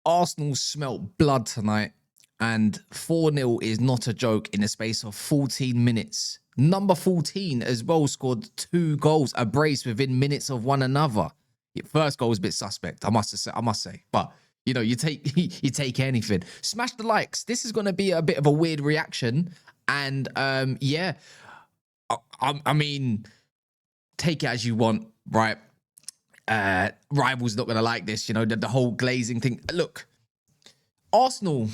Arsenal smelt blood tonight, and 4-0 is not a joke in the space of 14 minutes. Number 14 as well scored 2 goals, a brace within minutes of one another. First goal was a bit suspect, I must say. But, you know, you take anything. Smash the likes. This is going to be a bit of a weird reaction. And, yeah, I mean, take it as you want, right? Rivals not going to like this, you know, the whole glazing thing. Look, Arsenal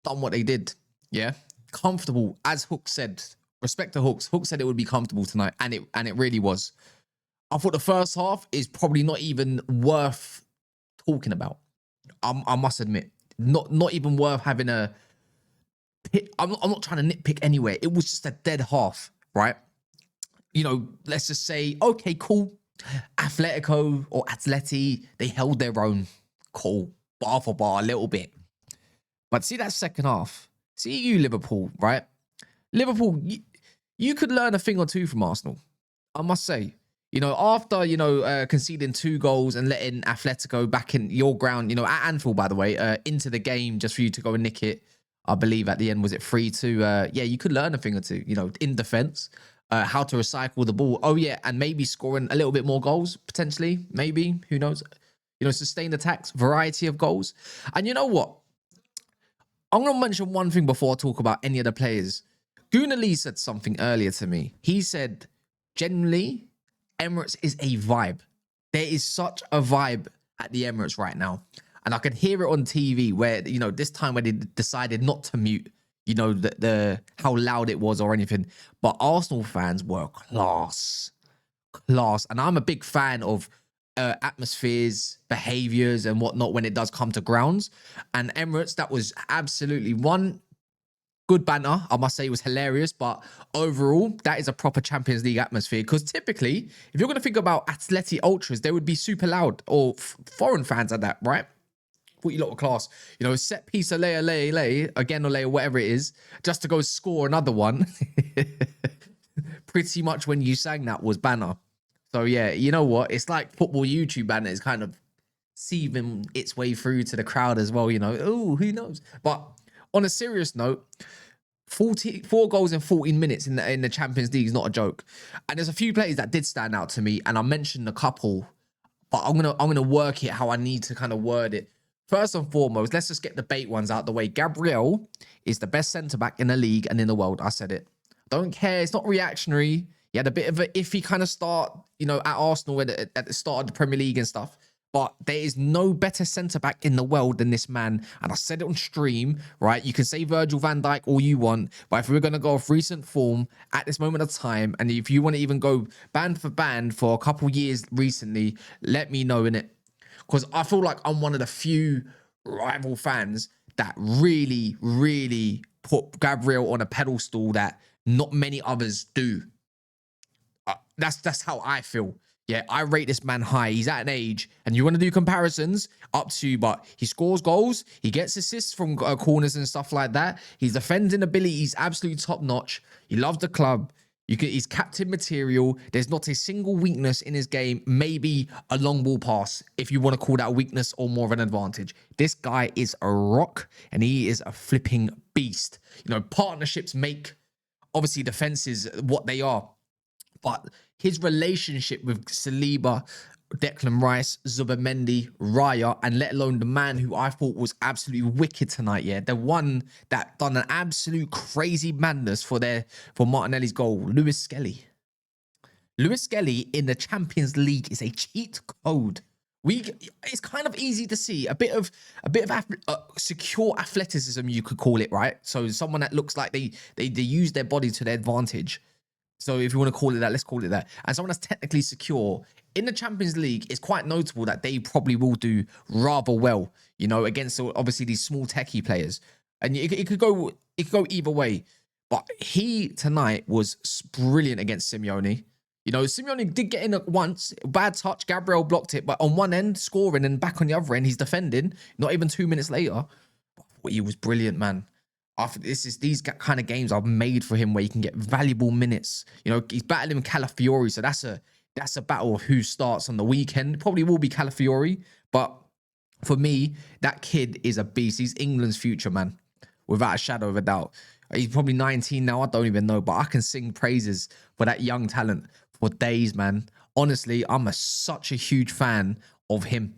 done what they did, yeah? Comfortable, as Hook said. Respect to Hooks. Hook said it would be comfortable tonight, and it really was. I thought the first half is probably not even worth talking about. I must admit, not even worth having a pit. I'm not trying to nitpick anywhere. It was just a dead half, right? You know, let's just say, okay, cool. Atletico or Atleti, they held their own. Cool. Bar for bar, a little bit. But see that second half. See you, Liverpool, right? Liverpool, you could learn a thing or two from Arsenal, I must say. You know, after, you know, conceding 2 goals and letting Atletico back in your ground, you know, at Anfield, by the way, into the game just for you to go and nick it. I believe at the end, was it 3-2? Yeah, you could learn a thing or two, you know, in defense, how to recycle the ball. Oh, yeah, and maybe scoring a little bit more goals, potentially, maybe, who knows? You know, sustained attacks, variety of goals. And you know what? I'm going to mention one thing before I talk about any of the players. Gunnar Lee said something earlier to me. He said, generally, Emirates is a vibe. There is such a vibe at the Emirates right now. And I could hear it on TV where, you know, this time when they decided not to mute, you know, the how loud it was or anything. But Arsenal fans were class. And I'm a big fan of atmospheres, behaviors and whatnot when it does come to grounds. And Emirates, that was absolutely one good banner. I must say it was hilarious, but overall, that is a proper Champions League atmosphere. Because typically, if you're going to think about Atleti Ultras, they would be super loud, or foreign fans at that, right? Put you lot of class. You know, set piece, again, or whatever it is, just to go score another one. Pretty much when you sang that was banner. So yeah, you know what? It's like football YouTube banner is kind of sieving its way through to the crowd as well, you know. Oh, who knows? But on a serious note, 44 goals in 14 minutes in the Champions League is not a joke. And there's a few players that did stand out to me, and I mentioned a couple, but I'm gonna work it how I need to kind of word it. First and foremost, let's just get the bait ones out the way. Gabriel is the best centre-back in the league and in the world. I said it. Don't care. It's not reactionary. He had a bit of an iffy kind of start, you know, at Arsenal at the start of the Premier League and stuff. But there is no better centre-back in the world than this man. And I said it on stream, right? You can say Virgil van Dijk all you want. But if we're going to go off recent form at this moment of time, and if you want to even go band for band for a couple years recently, let me know, innit? Because I feel like I'm one of the few rival fans that really, really put Gabriel on a pedestal that not many others do. That's how I feel. Yeah, I rate this man high. He's at an age, and you want to do comparisons, up to you, but he scores goals, he gets assists from corners and stuff like that. His defending ability is absolutely top-notch. He loves the club. He's captain material. There's not a single weakness in his game. Maybe a long ball pass, if you want to call that a weakness or more of an advantage. This guy is a rock, and he is a flipping beast. You know, partnerships make, obviously, defenses what they are. But his relationship with Saliba, Declan Rice, Zubimendi, Raya, and let alone the man who I thought was absolutely wicked tonight, yeah, the one that done an absolute crazy madness for Martinelli's goal, Lewis Skelly. Lewis Skelly in the Champions League is a cheat code. It's kind of easy to see a bit of secure athleticism, you could call it, right? So someone that looks like they use their body to their advantage. So if you want to call it that, let's call it that. And someone that's technically secure in the Champions League, it's quite notable that they probably will do rather well, you know, against obviously these small techie players. And it could go either way. But he tonight was brilliant against Simeone. You know, Simeone did get in at once, bad touch. Gabriel blocked it, but on one end scoring and back on the other end, he's defending. Not even 2 minutes later, he was brilliant, man. After these kind of games are made for him where he can get valuable minutes. You know, he's battling Calafiori, so that's a battle of who starts on the weekend. It probably will be Calafiori, but For me, that kid is a beast. He's England's future, man, without a shadow of a doubt. He's probably 19 now. I don't even know, but I can sing praises for that young talent for days, man. Honestly, I'm such a huge fan of him.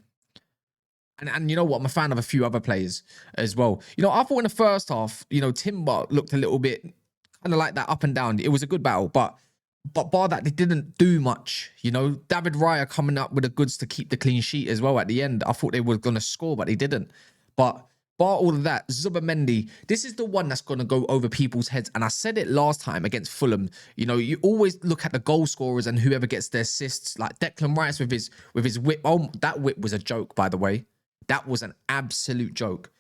And you know what? I'm a fan of a few other players as well. I thought in the first half, Timber looked a little bit kind of like that up and down. It was a good battle, but bar that, they didn't do much. David Raya coming up with the goods to keep the clean sheet as well at the end. I thought they were going to score, but they didn't. But bar all of that, Zubimendi, this is the one that's going to go over people's heads. And I said it last time against Fulham. You always look at the goal scorers and whoever gets the assists, like Declan Rice with his whip. Oh, that whip was a joke, by the way. That was an absolute joke.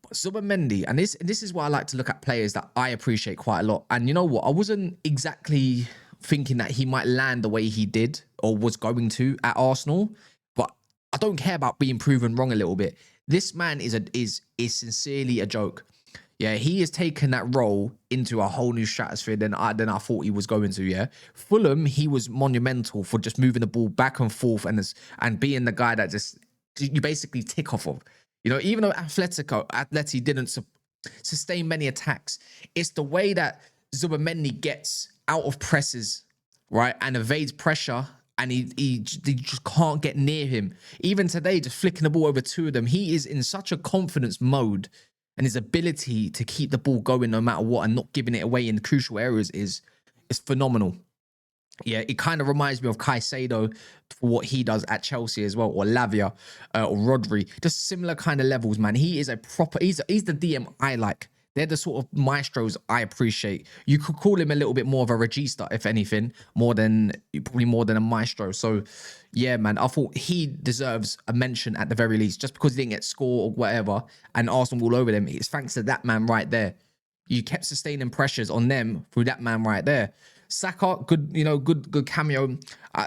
But Zubimendi, and this is why I like to look at players that I appreciate quite a lot. And you know what? I wasn't exactly thinking that he might land the way he did or was going to at Arsenal, but I don't care about being proven wrong a little bit. This man is sincerely a joke. Yeah, he has taken that role into a whole new stratosphere than I thought he was going to. Yeah, Fulham, he was monumental for just moving the ball back and forth and being the guy that just you basically tick off of. Even though Atleti didn't sustain many attacks, it's the way that Zubimendi gets out of presses, right, and evades pressure, and he just can't get near him. Even today, just flicking the ball over two of them, he is in such a confidence mode, and his ability to keep the ball going no matter what and not giving it away in crucial areas is phenomenal. Yeah, it kind of reminds me of Caicedo for what he does at Chelsea as well, or Lavia, or Rodri. Just similar kind of levels, man. He is he's the DM I like. They're the sort of maestros I appreciate. You could call him a little bit more of a regista, if anything, probably more than a maestro. So, yeah, man, I thought he deserves a mention at the very least, just because he didn't get score or whatever, and Arsenal all over them. It's thanks to that man right there. You kept sustaining pressures on them through that man right there. Saka, good, good cameo.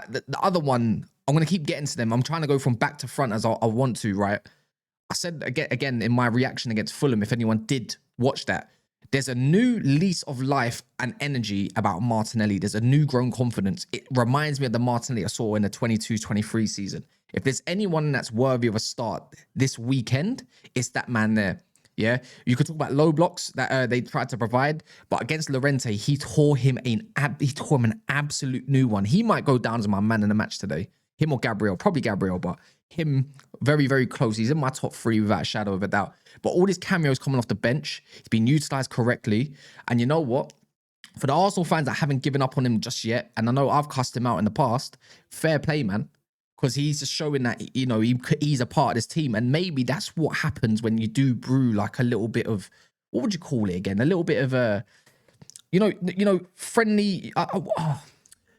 The other one, I'm going to keep getting to them. I'm trying to go from back to front as I want to, right? I said again in my reaction against Fulham, if anyone did watch that, there's a new lease of life and energy about Martinelli. There's a new grown confidence. It reminds me of the Martinelli I saw in the 22-23 season. If there's anyone that's worthy of a start this weekend, it's that man there. Yeah, you could talk about low blocks that they tried to provide, but against Llorente, he tore him an absolute new one. He might go down as my man in the match today. Him or Gabriel, probably Gabriel, but him very, very close. He's in my top three without a shadow of a doubt. But all these cameos coming off the bench, he's been utilized correctly. And you know what? For the Arsenal fans that haven't given up on him just yet, and I know I've cussed him out in the past, fair play, man. Because he's just showing that, he's a part of this team. And maybe that's what happens when you do brew like a little bit of, what would you call it again? A little bit of a, friendly,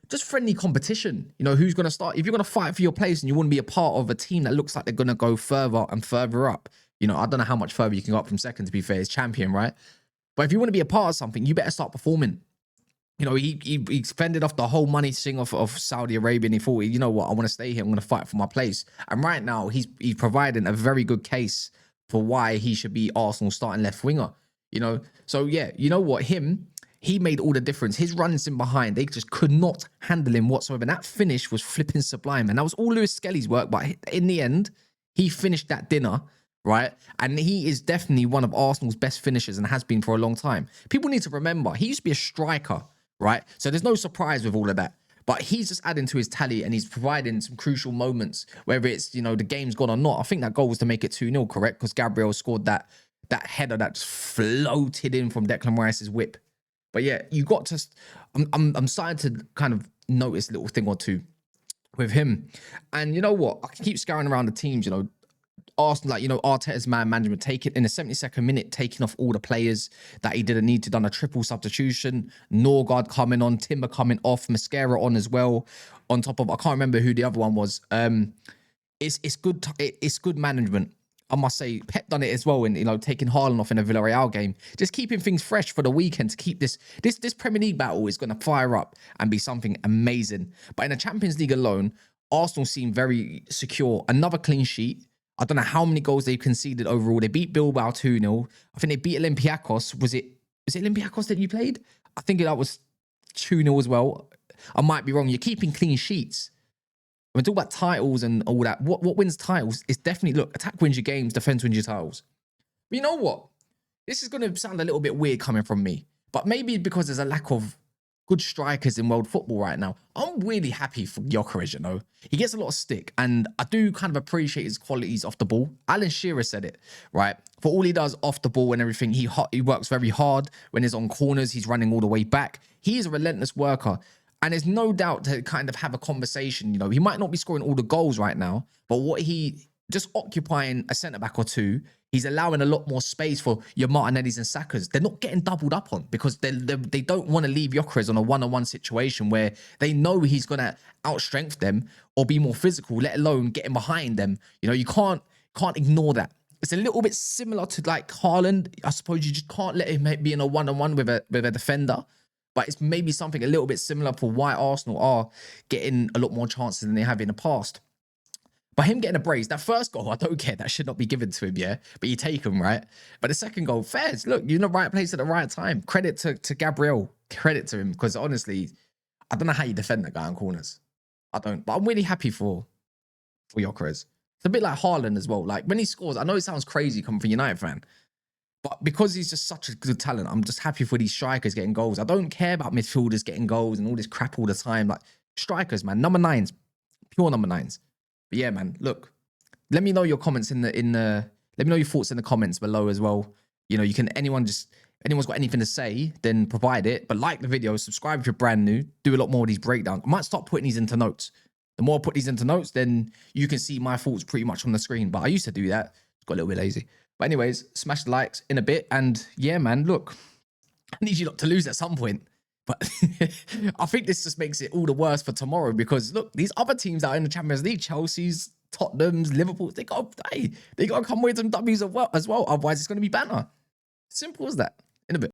just friendly competition. Who's going to start? If you're going to fight for your place and you want to be a part of a team that looks like they're going to go further and further up. I don't know how much further you can go up from second, to be fair. It's champion, right? But if you want to be a part of something, you better start performing. He fended off the whole money thing of Saudi Arabia, and he thought, you know what, I want to stay here. I'm going to fight for my place. And right now, he's providing a very good case for why he should be Arsenal's starting left winger. So yeah, you know what, he made all the difference. His runs in behind, they just could not handle him whatsoever. And that finish was flipping sublime. And that was all Lewis Skelly's work. But in the end, he finished that dinner, right? And he is definitely one of Arsenal's best finishers and has been for a long time. People need to remember, he used to be a striker, right? So there's no surprise with all of that. But he's just adding to his tally and he's providing some crucial moments, whether it's, the game's gone or not. I think that goal was to make it 2-0, correct? Because Gabriel scored that header that just floated in from Declan Rice's whip. But yeah, you got to, I'm starting to kind of notice a little thing or two with him. And you know what? I can keep scouring around the teams, Arsenal, Arteta's man management, taking in the 72nd minute, taking off all the players that he didn't need to, done a triple substitution. Norgard coming on, Timber coming off, Mascara on as well. On top of, I can't remember who the other one was. It's good. It's good management. I must say, Pep done it as well in, taking Haaland off in a Villarreal game. Just keeping things fresh for the weekend to keep this Premier League battle is going to fire up and be something amazing. But in the Champions League alone, Arsenal seem very secure. Another clean sheet. I don't know how many goals they've conceded overall. They beat Bilbao 2-0. I think they beat Olympiacos. Was it Olympiacos that you played? I think that was 2-0 as well. I might be wrong. You're keeping clean sheets When we talk about titles and all that, what wins titles is definitely, look, attack wins your games, defense wins your titles. But you know what? This is going to sound a little bit weird coming from me, but maybe because there's a lack of good strikers in world football right now. I'm really happy for Gyokeres, you know. He gets a lot of stick, and I do kind of appreciate his qualities off the ball. Alan Shearer said it, right? For all he does off the ball and everything, he works very hard. When he's on corners, he's running all the way back. He is a relentless worker. And there's no doubt to kind of have a conversation, you know. He might not be scoring all the goals right now, but what he just occupying a centre-back or two, he's allowing a lot more space for your Martinellis and Sakas. They're not getting doubled up on because they don't want to leave Gyokeres on a one-on-one situation where they know he's going to outstrength them or be more physical, let alone getting behind them. You know, you can't ignore that. It's a little bit similar to like Haaland. I suppose you just can't let him be in a one-on-one with a defender. But it's maybe something a little bit similar for why Arsenal are getting a lot more chances than they have in the past. But him getting a brace, that first goal, I don't care. That should not be given to him, yeah? But you take him, right? But the second goal, fairs. Look, you're in the right place at the right time. Credit to Gabriel. Credit to him. Because honestly, I don't know how you defend that guy on corners. I don't. But I'm really happy for Gyokeres. It's a bit like Haaland as well. Like, when he scores, I know it sounds crazy coming from a United fan. But because he's just such a good talent, I'm just happy for these strikers getting goals. I don't care about midfielders getting goals and all this crap all the time. Like, strikers, man. Number 9s. Pure number 9s. But yeah, man, look, let me know your comments let me know your thoughts in the comments below as well. You know, you can, anyone's got anything to say, then provide it. But like the video, subscribe if you're brand new, do a lot more of these breakdowns. I might start putting these into notes. The more I put these into notes, then you can see my thoughts pretty much on the screen. But I used to do that. Got a little bit lazy. But anyways, smash the likes in a bit. And yeah, man, look, I need you lot to lose at some point. But I think this just makes it all the worse for tomorrow because, look, these other teams that are in the Champions League, Chelsea's, Tottenham's, Liverpool, they got to come with some W's as well. Otherwise, it's going to be banner. Simple as that.